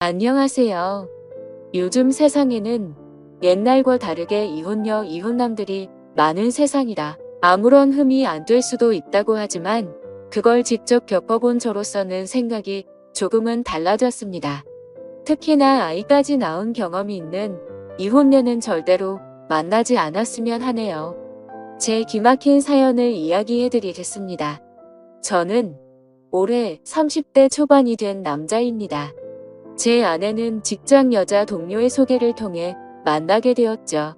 안녕하세요. 요즘 세상에는 옛날과 다르게 이혼녀, 이혼남들이 많은 세상이라 아무런 흠이 안 될 수도 있다고 하지만 그걸 직접 겪어본 저로서는 생각이 조금은 달라졌습니다. 특히나 아이까지 낳은 경험이 있는 이혼녀는 절대로 만나지 않았으면 하네요. 제 기막힌 사연을 이야기해드리겠습니다. 저는 올해 30대 초반이 된 남자입니다. 제 아내는 직장 여자 동료의 소개를 통해 만나게 되었죠.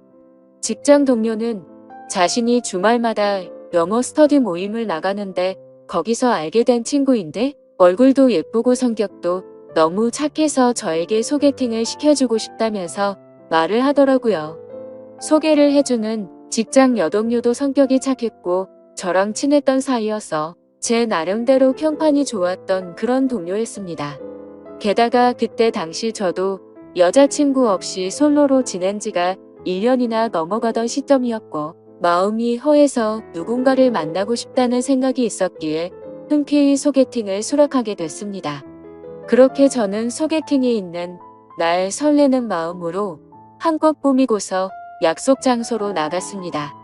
직장 동료는 자신이 주말마다 영어 스터디 모임을 나가는데 거기서 알게 된 친구인데 얼굴도 예쁘고 성격도 너무 착해서 저에게 소개팅을 시켜주고 싶다면서 말을 하더라고요. 소개를 해주는 직장 여동료도 성격이 착했고 저랑 친했던 사이여서 제 나름대로 평판이 좋았던 그런 동료였습니다. 게다가 그때 당시 저도 여자친구 없이 솔로로 지낸 지가 1년이나 넘어가던 시점이었고 마음이 허해서 누군가를 만나고 싶다는 생각이 있었기에 흔쾌히 소개팅을 수락하게 됐습니다. 그렇게 저는 소개팅이 있는 날 설레는 마음으로 한껏 꾸미고서 약속 장소로 나갔습니다.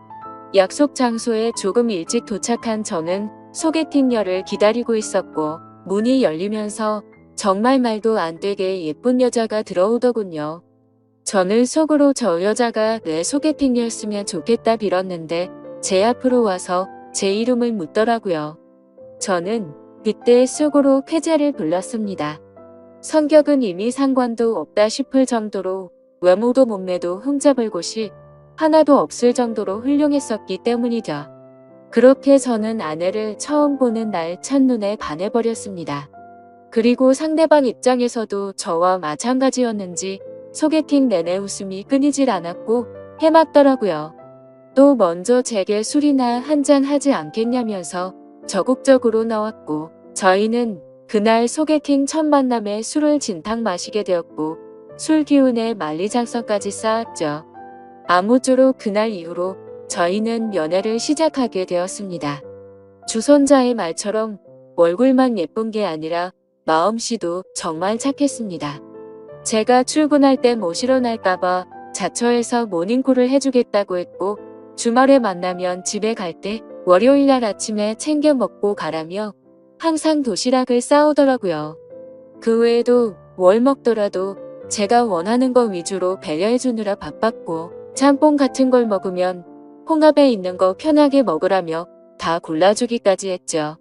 약속 장소에 조금 일찍 도착한 저는 소개팅녀를 기다리고 있었고 문이 열리면서 정말 말도 안 되게 예쁜 여자가 들어오더군요. 저는 속으로 저 여자가 내 소개팅이었으면 좋겠다 빌었는데 제 앞으로 와서 제 이름을 묻더라고요. 저는 그때 속으로 쾌재를 불렀습니다. 성격은 이미 상관도 없다 싶을 정도로 외모도 몸매도 흠잡을 곳이 하나도 없을 정도로 훌륭했었기 때문이죠. 그렇게 저는 아내를 처음 보는 날 첫눈에 반해버렸습니다. 그리고 상대방 입장에서도 저와 마찬가지였는지 소개팅 내내 웃음이 끊이질 않았고 해맞더라고요. 또 먼저 제게 술이나 한잔 하지 않겠냐면서 적극적으로 나왔고 저희는 그날 소개팅 첫 만남에 술을 진탕 마시게 되었고 술 기운에 만리장성까지 쌓았죠. 아무쪼록 그날 이후로 저희는 연애를 시작하게 되었습니다. 주선자의 말처럼 얼굴만 예쁜 게 아니라 마음씨도 정말 착했습니다. 제가 출근할 때 모시러 날까봐 자처해서 모닝콜을 해주겠다고 했고 주말에 만나면 집에 갈 때 월요일날 아침에 챙겨 먹고 가라며 항상 도시락을 싸오더라고요. 그 외에도 뭘 먹더라도 제가 원하는 거 위주로 배려해주느라 바빴고 짬뽕 같은 걸 먹으면 홍합에 있는 거 편하게 먹으라며 다 골라주기까지 했죠.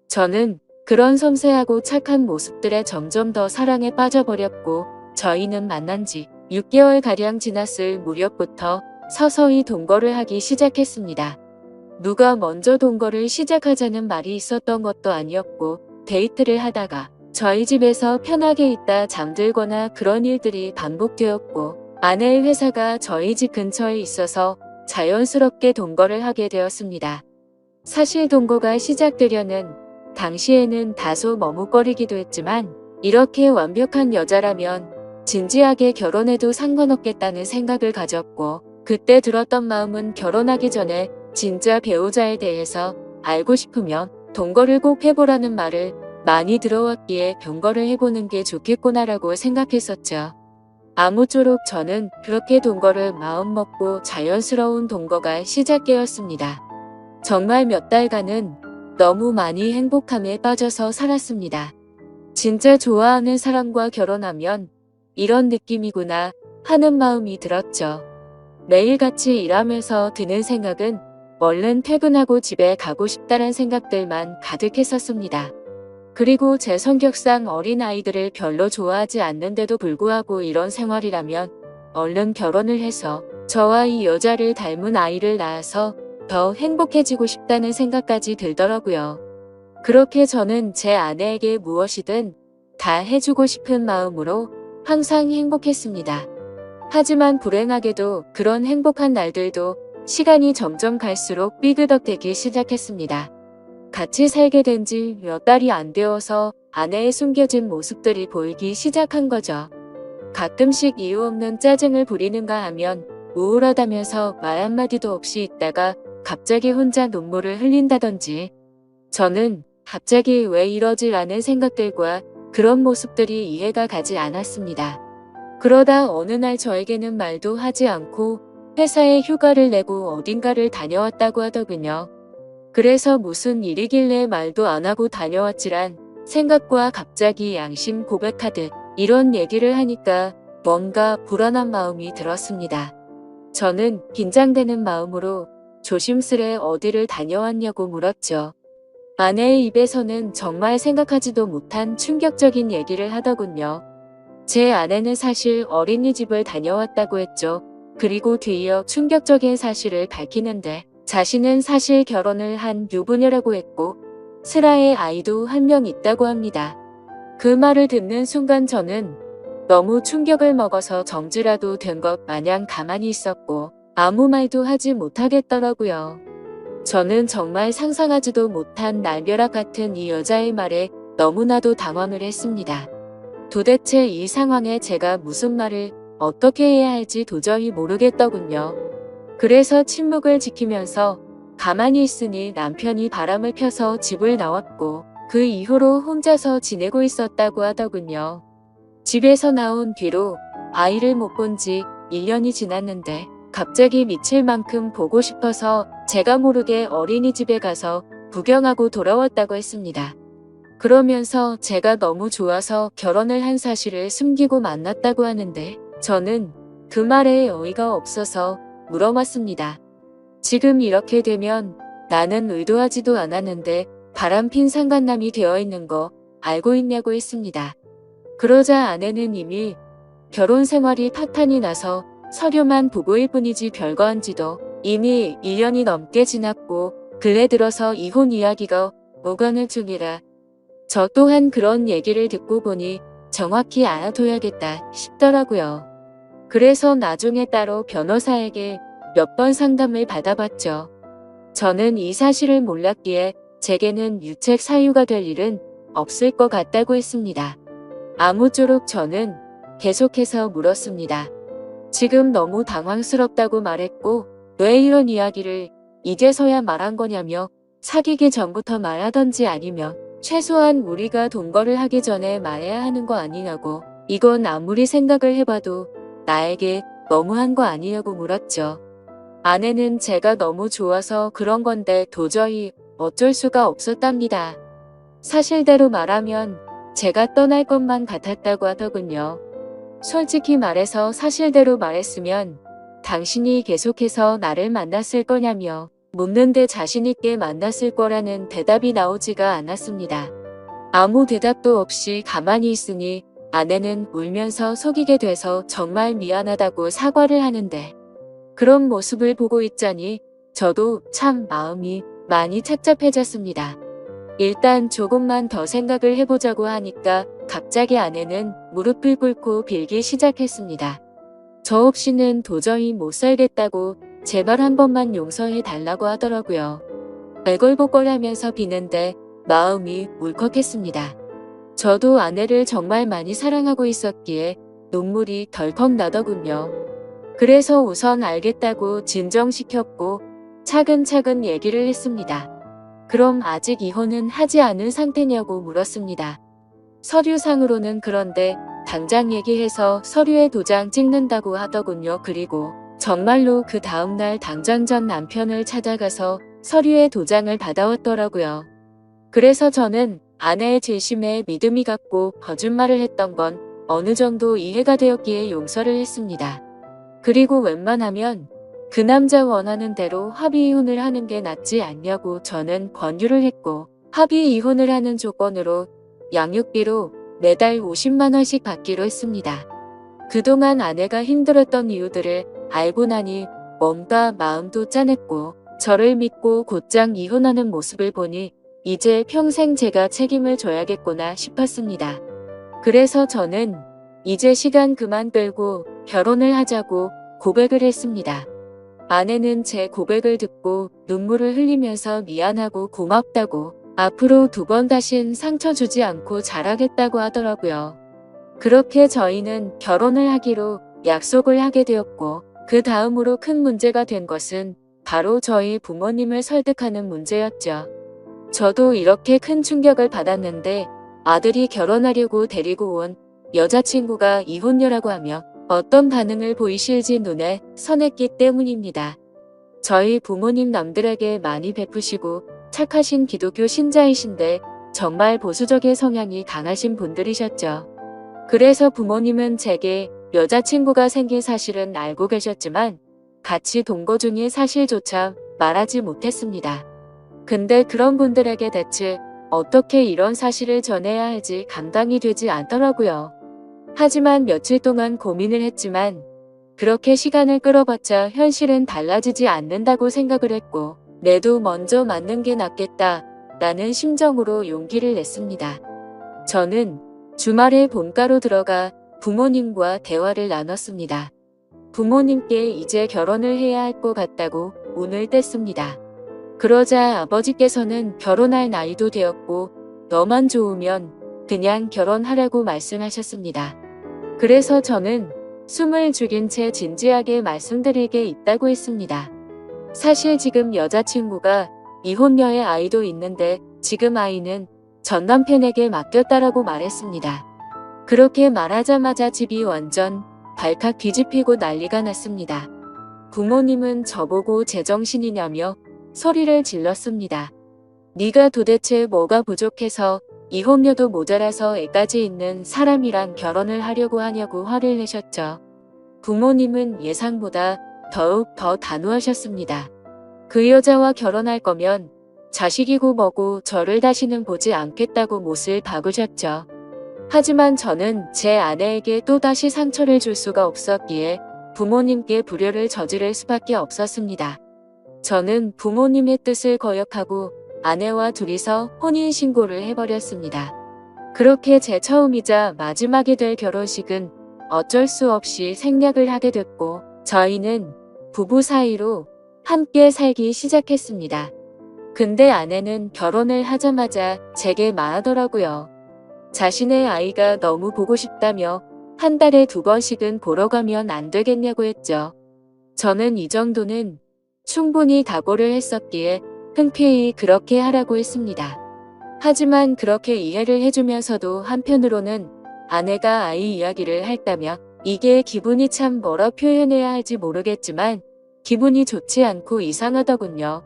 저는 그런 섬세하고 착한 모습들에 점점 더 사랑에 빠져버렸고 저희는 만난 지 6개월가량 지났을 무렵부터 서서히 동거를 하기 시작했습니다. 누가 먼저 동거를 시작하자는 말이 있었던 것도 아니었고 데이트를 하다가 저희 집에서 편하게 있다 잠들거나 그런 일들이 반복되었고 아내의 회사가 저희 집 근처에 있어서 자연스럽게 동거를 하게 되었습니다. 사실 동거가 시작되려는 당시에는 다소 머뭇거리기도 했지만 이렇게 완벽한 여자라면 진지하게 결혼해도 상관없겠다는 생각을 가졌고 그때 들었던 마음은 결혼하기 전에 진짜 배우자에 대해서 알고 싶으면 동거를 꼭 해보라는 말을 많이 들어왔기에 동거를 해보는 게 좋겠구나라고 생각했었죠. 아무쪼록 저는 그렇게 동거를 마음먹고 자연스러운 동거가 시작되었습니다. 정말 몇 달간은 너무 많이 행복함에 빠져서 살았습니다. 진짜 좋아하는 사람과 결혼하면 이런 느낌이구나 하는 마음이 들었죠. 매일같이 일하면서 드는 생각은 얼른 퇴근하고 집에 가고 싶다란 생각들만 가득했었습니다. 그리고 제 성격상 어린아이들을 별로 좋아하지 않는데도 불구하고 이런 생활이라면 얼른 결혼을 해서 저와 이 여자를 닮은 아이를 낳아서 더 행복해지고 싶다는 생각까지 들더라고요. 그렇게 저는 제 아내에게 무엇이든 다 해주고 싶은 마음으로 항상 행복했습니다. 하지만 불행하게도 그런 행복한 날들도 시간이 점점 갈수록 삐그덕대기 시작했습니다. 같이 살게 된 지 몇 달이 안 되어서 아내의 숨겨진 모습들이 보이기 시작한 거죠. 가끔씩 이유 없는 짜증을 부리는가 하면 우울하다면서 말 한마디도 없이 있다가 갑자기 혼자 눈물을 흘린다던지 저는 갑자기 왜 이러지 라는 생각들과 그런 모습들이 이해가 가지 않았습니다. 그러다 어느 날 저에게는 말도 하지 않고 회사에 휴가를 내고 어딘가를 다녀왔다고 하더군요. 그래서 무슨 일이길래 말도 안 하고 다녀왔지란 생각과 갑자기 양심 고백하듯 이런 얘기를 하니까 뭔가 불안한 마음이 들었습니다. 저는 긴장되는 마음으로 조심스레 어디를 다녀왔냐고 물었죠. 아내의 입에서는 정말 생각하지도 못한 충격적인 얘기를 하더군요. 제 아내는 사실 어린이집을 다녀왔다고 했죠. 그리고 뒤이어 충격적인 사실을 밝히는데 자신은 사실 결혼을 한 유부녀라고 했고 슬아의 아이도 한 명 있다고 합니다. 그 말을 듣는 순간 저는 너무 충격을 먹어서 정지라도 된 것 마냥 가만히 있었고 아무 말도 하지 못하겠더라고요. 저는 정말 상상하지도 못한 날벼락 같은 이 여자의 말에 너무나도 당황을 했습니다. 도대체 이 상황에 제가 무슨 말을 어떻게 해야 할지 도저히 모르겠더군요. 그래서 침묵을 지키면서 가만히 있으니 남편이 바람을 펴서 집을 나왔고 그 이후로 혼자서 지내고 있었다고 하더군요. 집에서 나온 뒤로 아이를 못 본 지 1년이 지났는데 갑자기 미칠 만큼 보고 싶어서 제가 모르게 어린이집에 가서 구경하고 돌아왔다고 했습니다. 그러면서 제가 너무 좋아서 결혼을 한 사실을 숨기고 만났다고 하는데 저는 그 말에 어이가 없어서 물어봤습니다. 지금 이렇게 되면 나는 의도하지도 않았는데 바람핀 상간남이 되어 있는 거 알고 있냐고 했습니다. 그러자 아내는 이미 결혼 생활이 파탄이 나서 서류만 보고일 뿐이지 별거 한지도 이미 1년이 넘게 지났고 근래 들어서 이혼 이야기가 오가는 중이라 저 또한 그런 얘기를 듣고 보니 정확히 알아둬야겠다 싶더라고요. 그래서 나중에 따로 변호사에게 몇 번 상담을 받아봤죠. 저는 이 사실을 몰랐기에 제게는 유책 사유가 될 일은 없을 것 같다고 했습니다. 아무쪼록 저는 계속해서 물었습니다. 지금 너무 당황스럽다고 말했고 왜 이런 이야기를 이제서야 말한 거냐며 사귀기 전부터 말하던지 아니면 최소한 우리가 동거를 하기 전에 말해야 하는 거 아니냐고 이건 아무리 생각을 해봐도 나에게 너무한 거 아니냐고 물었죠. 아내는 제가 너무 좋아서 그런 건데 도저히 어쩔 수가 없었답니다. 사실대로 말하면 제가 떠날 것만 같았다고 하더군요. 솔직히 말해서 사실대로 말했으면 당신이 계속해서 나를 만났을 거냐며 묻는데 자신있게 만났을 거라는 대답이 나오지가 않았습니다. 아무 대답도 없이 가만히 있으니 아내는 울면서 속이게 돼서 정말 미안하다고 사과를 하는데 그런 모습을 보고 있자니 저도 참 마음이 많이 착잡해졌습니다. 일단 조금만 더 생각을 해보자고 하니까 갑자기 아내는 무릎을 꿇고 빌기 시작했습니다. 저 없이는 도저히 못 살겠다고 제발 한 번만 용서해 달라고 하더라고요. 애걸복걸하면서 비는데 마음이 울컥했습니다. 저도 아내를 정말 많이 사랑하고 있었기에 눈물이 덜컥 나더군요. 그래서 우선 알겠다고 진정시켰고 차근차근 얘기를 했습니다. 그럼 아직 이혼은 하지 않은 상태냐고 물었습니다. 서류상으로는 그런데 당장 얘기해서 서류에 도장 찍는다고 하더군요. 그리고 정말로 그 다음날 당장 전 남편을 찾아가서 서류에 도장을 받아왔더라고요. 그래서 저는 아내의 진심에 믿음이 갔고 거짓말을 했던 건 어느 정도 이해가 되었기에 용서를 했습니다. 그리고 웬만하면 그 남자 원하는 대로 합의 이혼을 하는 게 낫지 않냐고 저는 권유를 했고 합의 이혼을 하는 조건으로 양육비로 매달 50만 원씩 받기로 했습니다. 그동안 아내가 힘들었던 이유들을 알고 나니 뭔가 마음도 짠했고 저를 믿고 곧장 이혼하는 모습을 보니 이제 평생 제가 책임을 져야겠구나 싶었습니다. 그래서 저는 이제 시간 그만 끌고 결혼을 하자고 고백을 했습니다. 아내는 제 고백을 듣고 눈물을 흘리면서 미안하고 고맙다고 앞으로 2번 다신 상처 주지 않고 잘하겠다고 하더라고요. 그렇게 저희는 결혼을 하기로 약속을 하게 되었고 그 다음으로 큰 문제가 된 것은 바로 저희 부모님을 설득하는 문제였죠. 저도 이렇게 큰 충격을 받았는데 아들이 결혼하려고 데리고 온 여자친구가 이혼녀라고 하며 어떤 반응을 보이실지 눈에 선했기 때문입니다. 저희 부모님 남들에게 많이 베푸시고 착하신 기독교 신자이신데 정말 보수적인 성향이 강하신 분들이셨죠. 그래서 부모님은 제게 여자친구가 생긴 사실은 알고 계셨지만 같이 동거 중인 사실조차 말하지 못했습니다. 근데 그런 분들에게 대체 어떻게 이런 사실을 전해야 할지 감당이 되지 않더라고요. 하지만 며칠 동안 고민을 했지만 그렇게 시간을 끌어봤자 현실은 달라지지 않는다고 생각을 했고 내도 먼저 맞는 게 낫겠다 라는 심정으로 용기를 냈습니다. 저는 주말에 본가로 들어가 부모님과 대화를 나눴습니다. 부모님께 이제 결혼을 해야 할 것 같다고 운을 뗐습니다. 그러자 아버지께서는 결혼할 나이도 되었고 너만 좋으면 그냥 결혼하라고 말씀하셨습니다. 그래서 저는 숨을 죽인 채 진지하게 말씀드릴 게 있다고 했습니다. 사실 지금 여자친구가 이혼녀의 아이도 있는데 지금 아이는 전 남편에게 맡겼다라고 말했습니다. 그렇게 말하자마자 집이 완전 발칵 뒤집히고 난리가 났습니다. 부모님은 저보고 제정신이냐며 소리를 질렀습니다. 네가 도대체 뭐가 부족해서 이혼녀도 모자라서 애까지 있는 사람이랑 결혼을 하려고 하냐고 화를 내셨죠. 부모님은 예상보다 더욱 더 단호하셨습니다. 그 여자와 결혼할 거면 자식이고 뭐고 저를 다시는 보지 않겠다고 못을 박으셨죠. 하지만 저는 제 아내에게 또다시 상처를 줄 수가 없었기에 부모님께 불효를 저지를 수밖에 없었습니다. 저는 부모님의 뜻을 거역하고 아내와 둘이서 혼인신고를 해버렸습니다. 그렇게 제 처음이자 마지막이 될 결혼식은 어쩔 수 없이 생략을 하게 됐고 저희는 부부 사이로 함께 살기 시작했습니다. 근데 아내는 결혼을 하자마자 제게 말하더라고요. 자신의 아이가 너무 보고 싶다며 한 달에 2번씩은 보러 가면 안 되겠냐고 했죠. 저는 이 정도는 충분히 각오를 했었기에 흔쾌히 그렇게 하라고 했습니다. 하지만 그렇게 이해를 해주면서도 한편으로는 아내가 아이 이야기를 할다며 이게 기분이 참 뭐라 표현해야 할지 모르겠지만 기분이 좋지 않고 이상하더군요.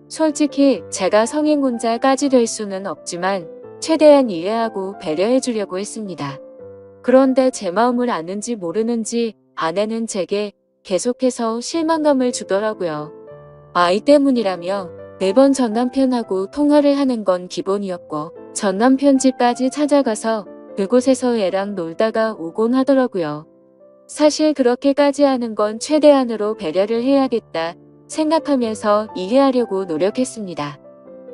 솔직히 제가 성인군자까지 될 수는 없지만 최대한 이해하고 배려해 주려고 했습니다. 그런데 제 마음을 아는지 모르는지 아내는 제게 계속해서 실망감을 주더라고요. 아이 때문이라며 매번 전 남편하고 통화를 하는 건 기본이었고 전 남편 집까지 찾아가서 그곳에서 애랑 놀다가 오곤 하더라고요. 사실 그렇게까지 하는 건 최대한으로 배려를 해야겠다 생각하면서 이해하려고 노력했습니다.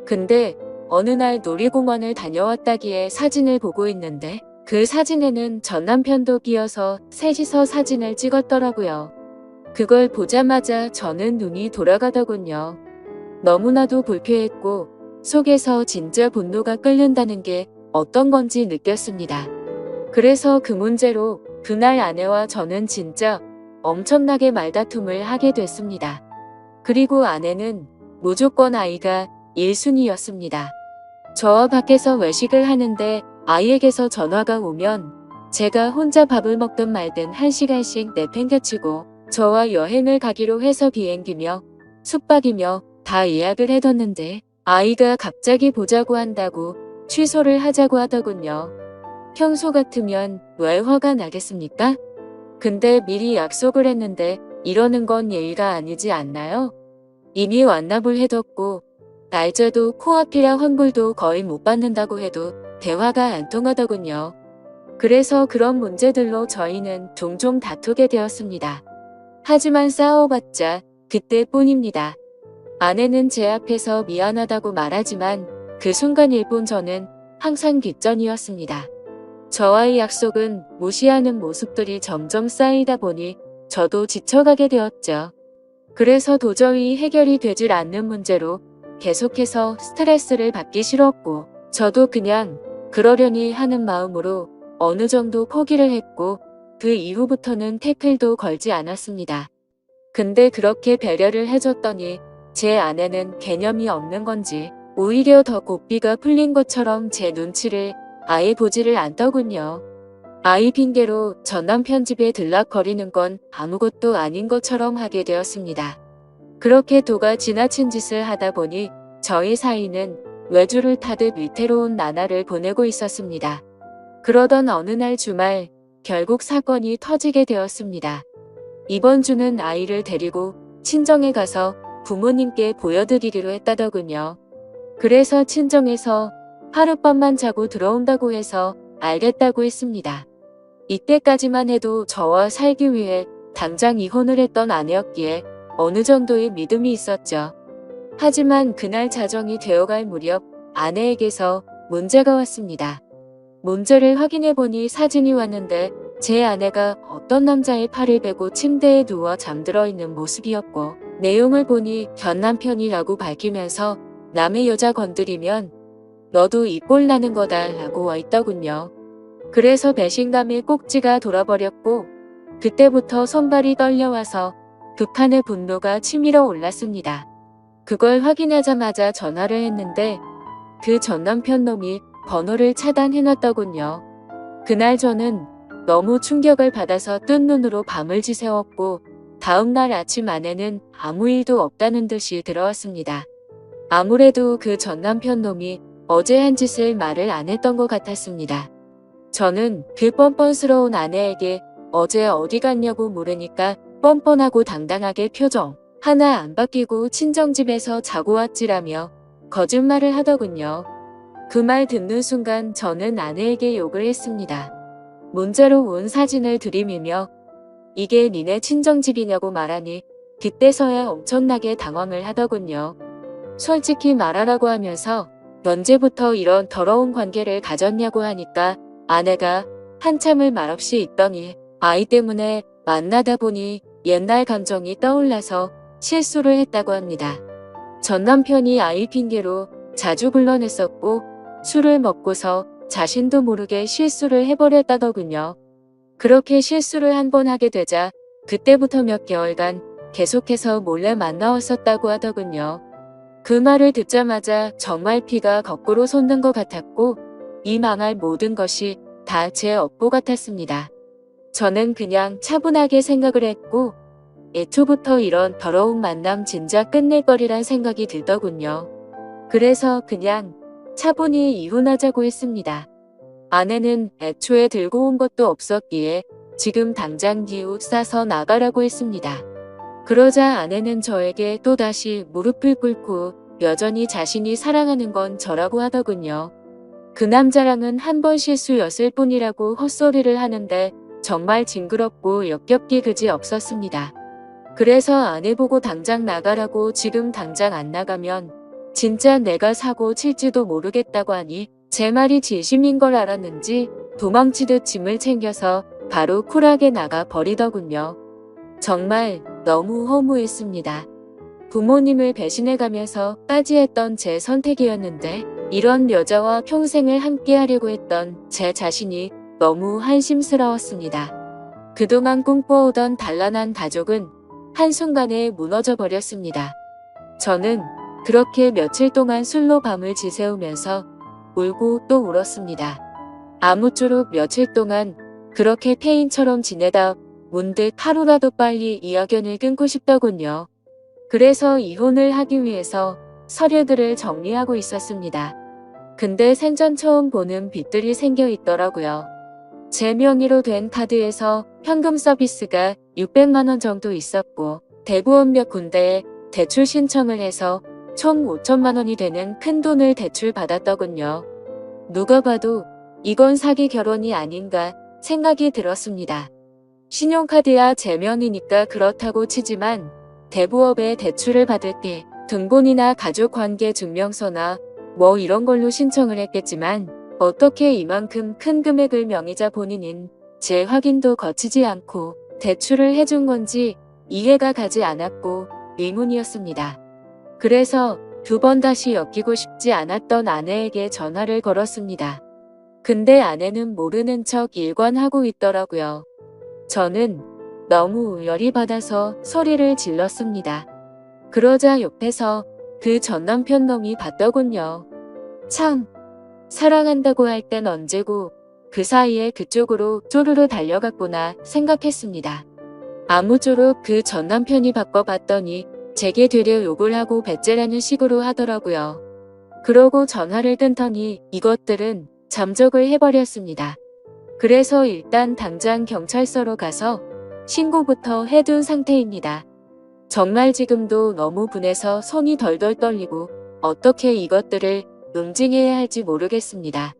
근데 어느 날 놀이공원을 다녀왔다기에 사진을 보고 있는데 그 사진에는 전 남편도 끼어서 셋이서 사진을 찍었더라고요. 그걸 보자마자 저는 눈이 돌아가더군요. 너무나도 불쾌했고 속에서 진짜 분노가 끓는다는 게 어떤 건지 느꼈습니다. 그래서 그 문제로 그날 아내와 저는 진짜 엄청나게 말다툼을 하게 됐습니다. 그리고 아내는 무조건 아이가 1순위였습니다. 저와 밖에서 외식을 하는데 아이에게서 전화가 오면 제가 혼자 밥을 먹든 말든 1시간씩 내팽개치고 저와 여행을 가기로 해서 비행기며 숙박이며 다 예약을 해뒀는데 아이가 갑자기 보자고 한다고 취소를 하자고 하더군요. 평소 같으면 왜 화가 나겠습니까? 근데 미리 약속을 했는데 이러는 건 예의가 아니지 않나요? 이미 완납을 해뒀고 날짜도 코앞이라 환불도 거의 못 받는다고 해도 대화가 안 통하더군요. 그래서 그런 문제들로 저희는 종종 다투게 되었습니다. 하지만 싸워봤자 그때뿐입니다. 아내는 제 앞에서 미안하다고 말하지만 그 순간 일본 저는 항상 뒷전이었습니다. 저와의 약속은 무시하는 모습들이 점점 쌓이다 보니 저도 지쳐가게 되었죠. 그래서 도저히 해결이 되질 않는 문제로 계속해서 스트레스를 받기 싫었고 저도 그냥 그러려니 하는 마음으로 어느 정도 포기를 했고 그 이후부터는 태클도 걸지 않았습니다. 근데 그렇게 배려를 해줬더니 제 아내는 개념이 없는 건지 오히려 더 고삐가 풀린 것처럼 제 눈치를 아예 보지를 않더군요. 아이 핑계로 전남편 집에 들락거리는 건 아무것도 아닌 것처럼 하게 되었습니다. 그렇게 도가 지나친 짓을 하다 보니 저희 사이는 외주를 타듯 위태로운 나날을 보내고 있었습니다. 그러던 어느 날 주말 결국 사건이 터지게 되었습니다. 이번 주는 아이를 데리고 친정에 가서 부모님께 보여드리기로 했다더군요. 그래서 친정에서 하룻밤만 자고 들어온다고 해서 알겠다고 했습니다. 이때까지만 해도 저와 살기 위해 당장 이혼을 했던 아내였기에 어느 정도의 믿음이 있었죠. 하지만 그날 자정이 되어갈 무렵 아내에게서 문제가 왔습니다. 문제를 확인해보니 사진이 왔는데 제 아내가 어떤 남자의 팔을 베고 침대에 누워 잠들어 있는 모습이었고 내용을 보니 전 남편이라고 밝히면서 남의 여자 건드리면 너도 이 꼴 나는 거다 라고 와 있더군요. 그래서 배신감에 꼭지가 돌아버렸고 그때부터 손발이 떨려와서 극한의 분노가 치밀어 올랐습니다. 그걸 확인하자마자 전화를 했는데 그 전 남편 놈이 번호를 차단해놨더군요. 그날 저는 너무 충격을 받아서 뜬 눈으로 밤을 지새웠고 다음날 아침 아내는 아무 일도 없다는 듯이 들어왔습니다. 아무래도 그 전 남편 놈이 어제 한 짓을 말을 안 했던 것 같았습니다. 저는 그 뻔뻔스러운 아내에게 어제 어디 갔냐고 물으니까 뻔뻔하고 당당하게 표정 하나 안 바뀌고 친정집에서 자고 왔지라며 거짓말을 하더군요. 그 말 듣는 순간 저는 아내에게 욕을 했습니다. 문자로 온 사진을 들이밀며 이게 니네 친정집이냐고 말하니 그때서야 엄청나게 당황을 하더군요. 솔직히 말하라고 하면서 언제부터 이런 더러운 관계를 가졌냐고 하니까 아내가 한참을 말없이 있더니 아이 때문에 만나다 보니 옛날 감정이 떠올라서 실수를 했다고 합니다. 전 남편이 아이 핑계로 자주 불러냈었고 술을 먹고서 자신도 모르게 실수를 해버렸다더군요. 그렇게 실수를 한 번 하게 되자 그때부터 몇 개월간 계속해서 몰래 만나왔었다고 하더군요. 그 말을 듣자마자 정말 피가 거꾸로 솟는 것 같았고 이 망할 모든 것이 다 제 업보 같았습니다. 저는 그냥 차분하게 생각을 했고 애초부터 이런 더러운 만남 진작 끝낼 거리란 생각이 들더군요. 그래서 그냥 차분히 이혼하자고 했습니다. 아내는 애초에 들고 온 것도 없었기에 지금 당장 기웃 싸서 나가라고 했습니다. 그러자 아내는 저에게 또다시 무릎을 꿇고 여전히 자신이 사랑하는 건 저라고 하더군요. 그 남자랑은 한 번 실수였을 뿐이라고 헛소리를 하는데 정말 징그럽고 역겹기 그지 없었습니다. 그래서 아내 보고 당장 나가라고 지금 당장 안 나가면 진짜 내가 사고 칠지도 모르겠다고 하니 제 말이 진심인 걸 알았는지 도망치듯 짐을 챙겨서 바로 쿨하게 나가 버리더군요. 정말 너무 허무했습니다. 부모님을 배신해가면서까지 했던 제 선택이었는데 이런 여자와 평생을 함께 하려고 했던 제 자신이 너무 한심스러웠습니다. 그동안 꿈꿔오던 단란한 가족은 한순간에 무너져 버렸습니다. 저는 그렇게 며칠 동안 술로 밤을 지새우면서 울고 또 울었습니다. 아무쪼록 며칠 동안 그렇게 폐인처럼 지내다 문득 하루라도 빨리 이 악연을 끊고 싶더군요. 그래서 이혼을 하기 위해서 서류들을 정리하고 있었습니다. 근데 생전 처음 보는 빚들이 생겨 있더라고요. 제 명의로 된 카드에서 현금 서비스가 600만 원 정도 있었고 대부업 몇 군데에 대출 신청을 해서 총 5천만 원이 되는 큰 돈을 대출 받았더군요. 누가 봐도 이건 사기 결혼이 아닌가 생각이 들었습니다. 신용카드야 제 명의니까 그렇다고 치지만 대부업에 대출을 받을 때 등본이나 가족관계 증명서나 뭐 이런 걸로 신청을 했겠지만 어떻게 이만큼 큰 금액을 명의자 본인인 제 확인도 거치지 않고 대출을 해준 건지 이해가 가지 않았고 의문이었습니다. 그래서 두 번 다시 엮이고 싶지 않았던 아내에게 전화를 걸었습니다. 근데 아내는 모르는 척 일관하고 있더라고요. 저는 너무 열이 받아서 소리를 질렀습니다. 그러자 옆에서 그 전 남편 놈이 봤더군요. 참, 사랑한다고 할 땐 언제고 그 사이에 그쪽으로 쪼르르 달려갔구나 생각했습니다. 아무쪼록 그 전 남편이 바꿔봤더니 제게 되려 욕을 하고 배째라는 식으로 하더라고요. 그러고 전화를 끊더니 이것들은 잠적을 해버렸습니다. 그래서 일단 당장 경찰서로 가서 신고부터 해둔 상태입니다. 정말 지금도 너무 분해서 손이 덜덜 떨리고 어떻게 이것들을 응징해야 할지 모르겠습니다.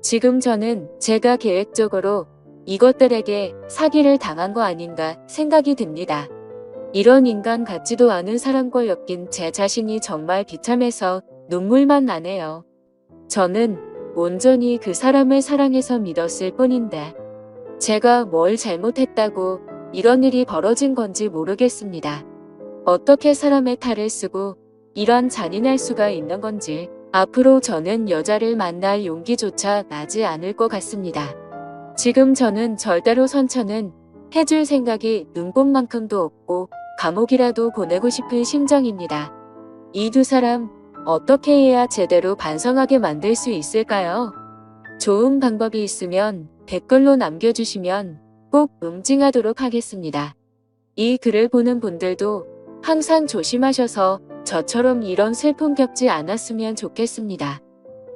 지금 저는 제가 계획적으로 이것들에게 사기를 당한 거 아닌가 생각이 듭니다. 이런 인간 같지도 않은 사람과 엮인 제 자신이 정말 비참해서 눈물만 나네요. 저는 온전히 그 사람을 사랑해서 믿었을 뿐인데 제가 뭘 잘못했다고 이런 일이 벌어진 건지 모르겠습니다. 어떻게 사람의 탈을 쓰고 이런 잔인할 수가 있는 건지 앞으로 저는 여자를 만날 용기조차 나지 않을 것 같습니다. 지금 저는 절대로 선처는 해줄 생각이 눈꼽만큼도 없고 감옥이라도 보내고 싶은 심정입니다. 이 두 사람 어떻게 해야 제대로 반성하게 만들 수 있을까요? 좋은 방법이 있으면 댓글로 남겨주시면 꼭 응징하도록 하겠습니다. 이 글을 보는 분들도 항상 조심하셔서 저처럼 이런 슬픔 겪지 않았으면 좋겠습니다.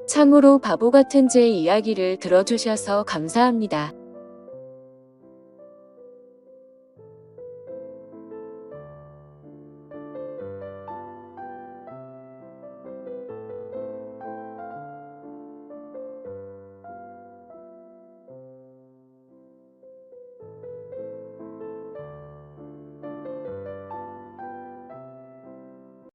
참으로 바보 같은 제 이야기를 들어주셔서 감사합니다.